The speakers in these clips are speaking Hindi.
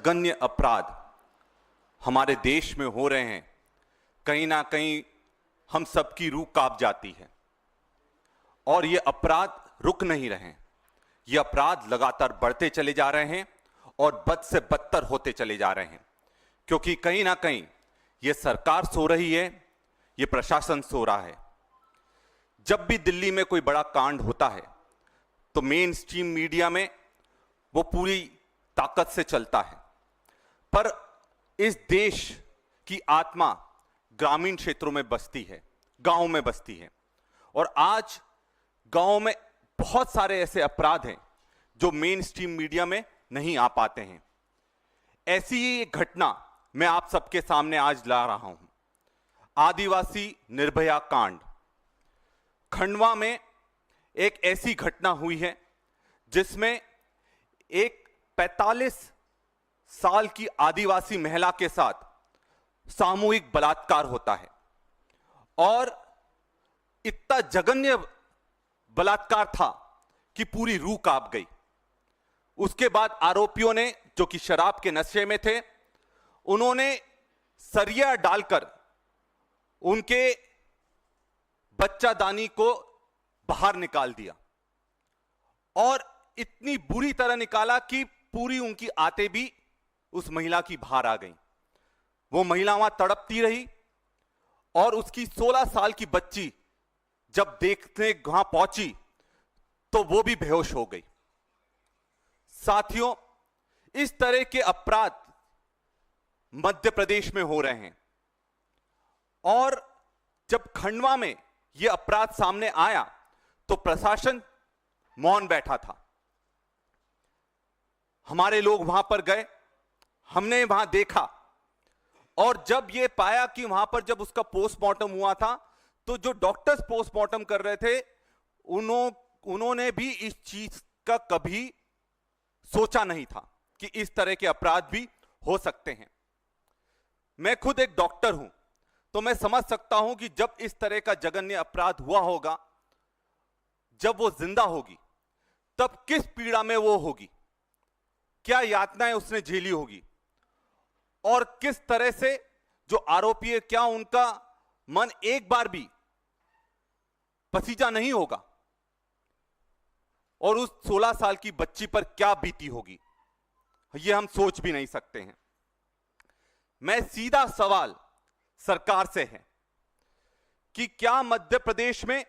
जघन्य अपराध हमारे देश में हो रहे हैं, कहीं ना कहीं हम सबकी रूह कांप जाती है। और ये अपराध रुक नहीं रहे हैं, ये अपराध लगातार बढ़ते चले जा रहे हैं और बद से बदतर होते चले जा रहे हैं, क्योंकि कहीं ना कहीं ये सरकार सो रही है, ये प्रशासन सो रहा है। जब भी दिल्ली में कोई बड़ा कांड होता है तो मेन स्ट्रीम मीडिया में वो पूरी ताकत से चलता है, पर इस देश की आत्मा ग्रामीण क्षेत्रों में बसती है, गांव में बसती है। और आज गांव में बहुत सारे ऐसे अपराध हैं जो मेन स्ट्रीम मीडिया में नहीं आ पाते हैं। ऐसी ही एक घटना मैं आप सबके सामने आज ला रहा हूं। आदिवासी निर्भया कांड। खंडवा में एक ऐसी घटना हुई है जिसमें एक 45 साल की आदिवासी महिला के साथ सामूहिक बलात्कार होता है और इतना जघन्य बलात्कार था कि पूरी रूह कांप गई। उसके बाद आरोपियों ने, जो कि शराब के नशे में थे, उन्होंने सरिया डालकर उनके बच्चादानी को बाहर निकाल दिया और इतनी बुरी तरह निकाला कि पूरी उनकी आते भी उस महिला की बाहर आ गई। वो महिला वहां तड़पती रही और उसकी 16 साल की बच्ची जब देखने वहां पहुंची तो वो भी बेहोश हो गई। साथियों, इस तरह के अपराध मध्य प्रदेश में हो रहे हैं और जब खंडवा में यह अपराध सामने आया तो प्रशासन मौन बैठा था। हमारे लोग वहां पर गए, हमने वहां देखा और जब यह पाया कि वहां पर जब उसका पोस्टमार्टम हुआ था तो जो डॉक्टर्स पोस्टमार्टम कर रहे थे उन्होंने भी इस चीज का कभी सोचा नहीं था कि इस तरह के अपराध भी हो सकते हैं। मैं खुद एक डॉक्टर हूं तो मैं समझ सकता हूं कि जब इस तरह का जघन्य अपराध हुआ होगा, जब वो जिंदा होगी तब किस पीड़ा में वो होगी, क्या यातनाएं उसने झेली होगी और किस तरह से जो आरोपी है, क्या उनका मन एक बार भी पसीजा नहीं होगा और उस 16 साल की बच्ची पर क्या बीती होगी, यह हम सोच भी नहीं सकते हैं। मैं सीधा सवाल सरकार से है कि क्या मध्य प्रदेश में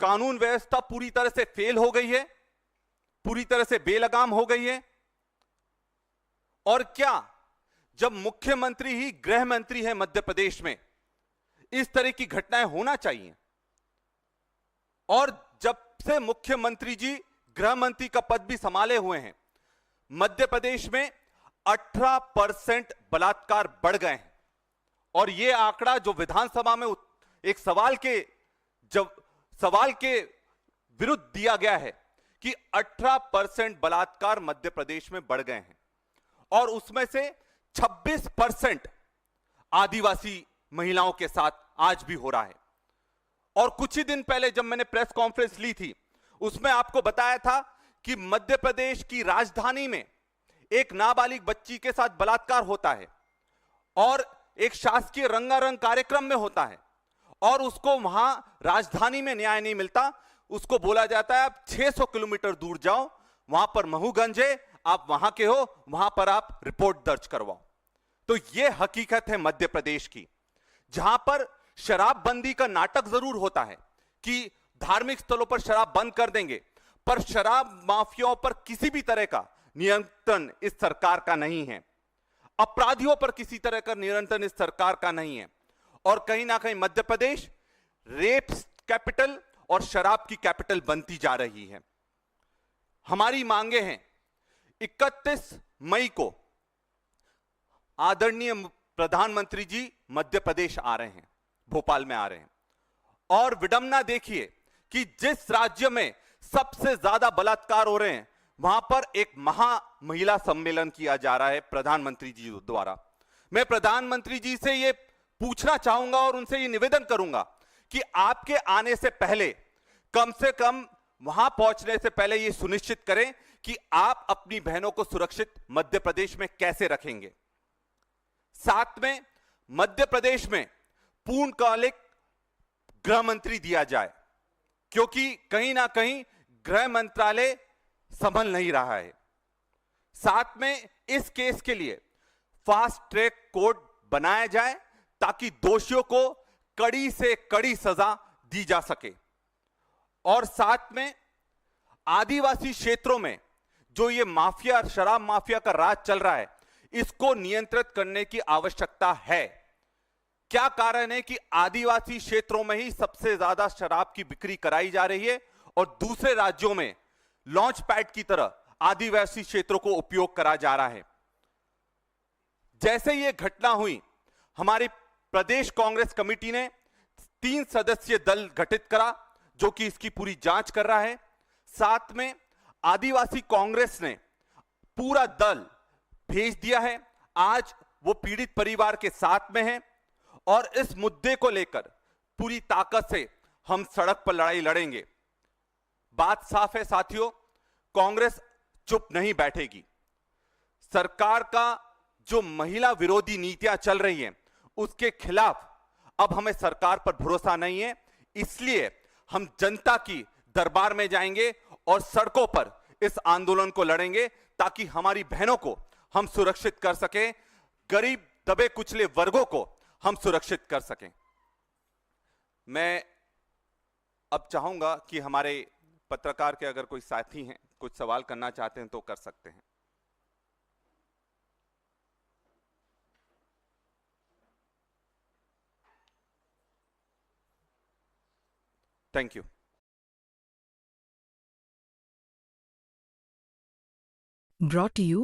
कानून व्यवस्था पूरी तरह से फेल हो गई है, पूरी तरह से बेलगाम हो गई है? और क्या जब मुख्यमंत्री ही गृह मंत्री है मध्य प्रदेश में, इस तरह की घटनाएं होना चाहिए? और जब से मुख्यमंत्री जी गृह मंत्री का पद भी संभाले हुए हैं, मध्य प्रदेश में 18% बलात्कार बढ़ गए हैं। और यह आंकड़ा जो विधानसभा में एक सवाल के विरुद्ध दिया गया है कि 18% बलात्कार मध्य प्रदेश में बढ़ गए हैं और उसमें से 26% आदिवासी महिलाओं के साथ आज भी हो रहा है। और कुछ ही दिन पहले जब मैंने प्रेस कॉन्फ्रेंस ली थी, उसमें आपको बताया था कि मध्य प्रदेश की राजधानी में एक नाबालिग बच्ची के साथ बलात्कार होता है और एक शासकीय रंगारंग कार्यक्रम में होता है और उसको वहां राजधानी में न्याय नहीं मिलता। उसको बोला जाता है आप 600 किलोमीटर दूर जाओ, वहां पर महूगंज है, आप वहां के हो, वहां पर आप रिपोर्ट दर्ज करवाओ। तो यह हकीकत है मध्य प्रदेश की, जहां पर शराबबंदी का नाटक जरूर होता है कि धार्मिक स्थलों पर शराब बंद कर देंगे, पर शराब माफियाओं पर किसी भी तरह का नियंत्रण इस सरकार का नहीं है। अपराधियों पर किसी तरह का नियंत्रण इस सरकार का नहीं है। और कहीं ना कहीं मध्य प्रदेश रेप कैपिटल और शराब की कैपिटल बनती जा रही है। हमारी मांगे हैं, 31 मई को आदरणीय प्रधानमंत्री जी मध्य प्रदेश आ रहे हैं, भोपाल में आ रहे हैं और विडंबना देखिए कि जिस राज्य में सबसे ज्यादा बलात्कार हो रहे हैं वहां पर एक महिला सम्मेलन किया जा रहा है प्रधानमंत्री जी द्वारा। मैं प्रधानमंत्री जी से यह पूछना चाहूंगा और उनसे यह निवेदन करूंगा कि आपके आने से पहले कम से कम वहां पहुंचने से पहले यह सुनिश्चित करें कि आप अपनी बहनों को सुरक्षित मध्य प्रदेश में कैसे रखेंगे। साथ में मध्य प्रदेश में पूर्णकालिक गृह मंत्री दिया जाए, क्योंकि कहीं ना कहीं गृह मंत्रालय संभल नहीं रहा है। साथ में इस केस के लिए फास्ट ट्रैक कोर्ट बनाया जाए ताकि दोषियों को कड़ी से कड़ी सजा दी जा सके। और साथ में आदिवासी क्षेत्रों में जो ये माफिया, शराब माफिया का राज चल रहा है, इसको नियंत्रित करने की आवश्यकता है। क्या कारण है कि आदिवासी क्षेत्रों में ही सबसे ज्यादा शराब की बिक्री कराई जा रही है और दूसरे राज्यों में लॉन्च पैड की तरह आदिवासी क्षेत्रों को उपयोग करा जा रहा है। जैसे यह घटना हुई, हमारी प्रदेश कांग्रेस कमेटी ने 3 सदस्यीय दल गठित करा जो कि इसकी पूरी जांच कर रहा है। साथ में आदिवासी कांग्रेस ने पूरा दल भेज दिया है। आज वो पीड़ित परिवार के साथ में है और इस मुद्दे को लेकर पूरी ताकत से हम सड़क पर लड़ाई लड़ेंगे। बात साफ है साथियों, कांग्रेस चुप नहीं बैठेगी। सरकार का जो महिला विरोधी नीतियां चल रही हैं, उसके खिलाफ अब हमें सरकार पर भरोसा नहीं है। इसलिए हम जनता की दरबार में जाएंगे और सड़कों पर इस आंदोलन को लड़ेंगे ताकि हमारी बहनों को हम सुरक्षित कर सकें, गरीब दबे कुचले वर्गों को हम सुरक्षित कर सकें। मैं अब चाहूंगा कि हमारे पत्रकार के अगर कोई साथी हैं, कुछ सवाल करना चाहते हैं तो कर सकते हैं। Thank you. Brought to you